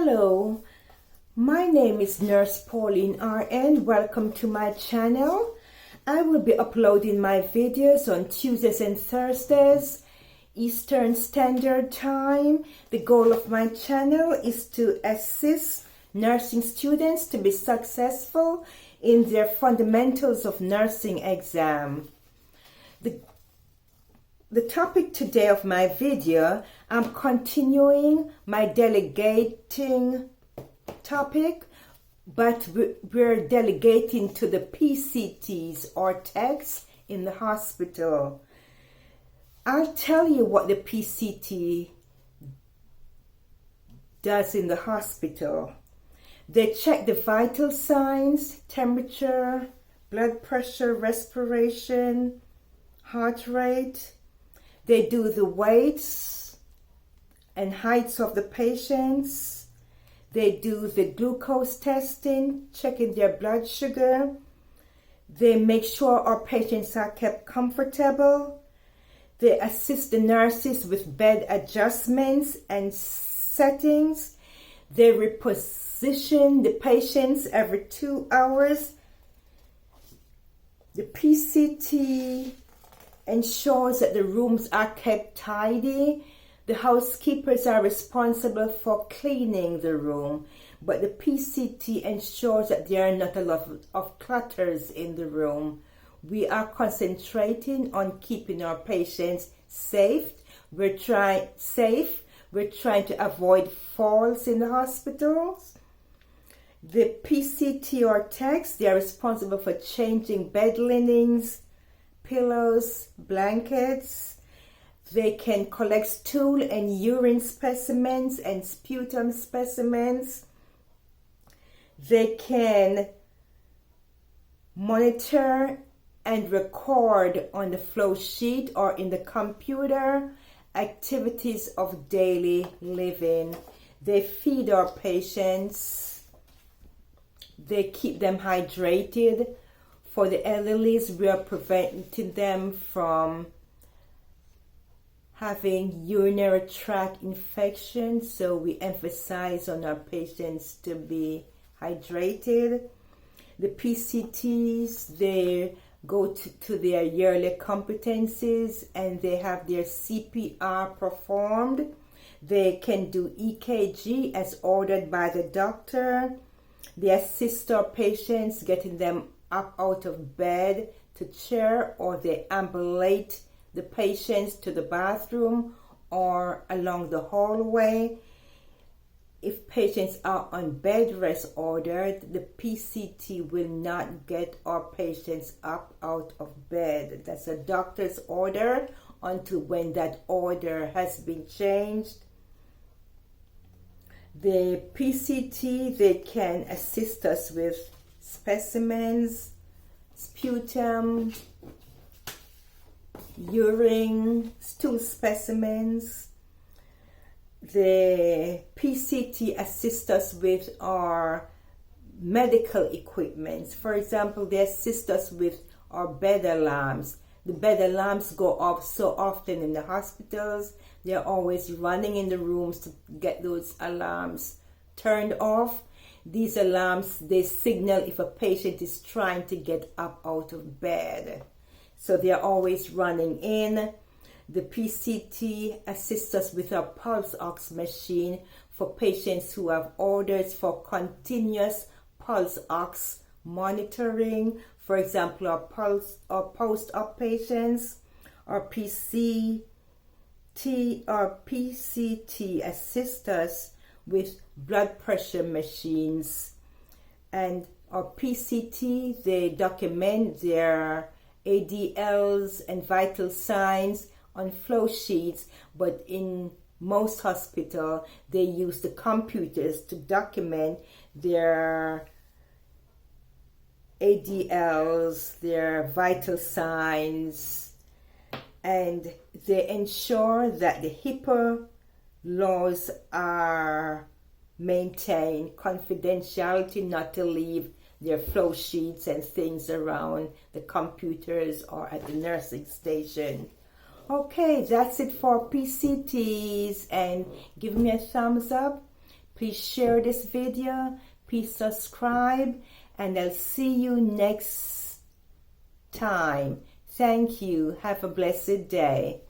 Hello, my name is Nurse Pauline RN. Welcome to my channel. I will be uploading my videos on Tuesdays and Thursdays, Eastern Standard Time. The goal of my channel is to assist nursing students to be successful in their fundamentals of nursing exam. The topic today of my video, I'm continuing my delegating topic, but we're delegating to the PCTs or techs in the hospital. I'll tell you what the PCT does in the hospital. They check the vital signs, temperature, blood pressure, respiration, heart rate. They do the weights and heights of the patients. They do the glucose testing, checking their blood sugar. They make sure our patients are kept comfortable. They assist the nurses with bed adjustments and settings. They reposition the patients every 2 hours. The PCT ensures that the rooms are kept tidy. The housekeepers are responsible for cleaning the room, but the PCT ensures that there are not a lot of clutters in the room. We are concentrating on keeping our patients safe. We're trying to avoid falls in the hospitals. The PCT or techs, they are responsible for changing bed linens, pillows, blankets. They can collect stool and urine specimens and sputum specimens. They can monitor and record on the flow sheet or in the computer activities of daily living. They feed our patients. They keep them hydrated. For the elderly, we are preventing them from having urinary tract infections, so we emphasize on our patients to be hydrated. The PCTs, they go to their yearly competencies and they have their CPR performed. They can do EKG as ordered by the doctor. They assist our patients, getting them up out of bed to chair, or they ambulate the patients to the bathroom or along the hallway. If patients are on bed rest ordered, the PCT will not get our patients up out of bed. That's a doctor's order until when that order has been changed. The PCT, they can assist us with specimens, sputum, urine, stool specimens. The PCT assists us with our medical equipment. For example, they assist us with our bed alarms. The bed alarms go off so often in the hospitals. They're always running in the rooms to get those alarms turned off. These alarms, they signal if a patient is trying to get up out of bed. So they're always running in. The PCT assists us with our pulse ox machine for patients who have orders for continuous pulse ox monitoring. For example, our post-op patients. Our PCT assists us with blood pressure machines, and our PCT, they document their ADLs and vital signs on flow sheets, but in most hospitals they use the computers to document their ADLs, their vital signs, and they ensure that the HIPAA laws are maintained, confidentiality, not to leave their flow sheets and things around the computers or at the nursing station. Okay, that's it for PCTs, and give me a thumbs up. Please share this video. Please subscribe. And I'll see you next time. Thank you. Have a blessed day.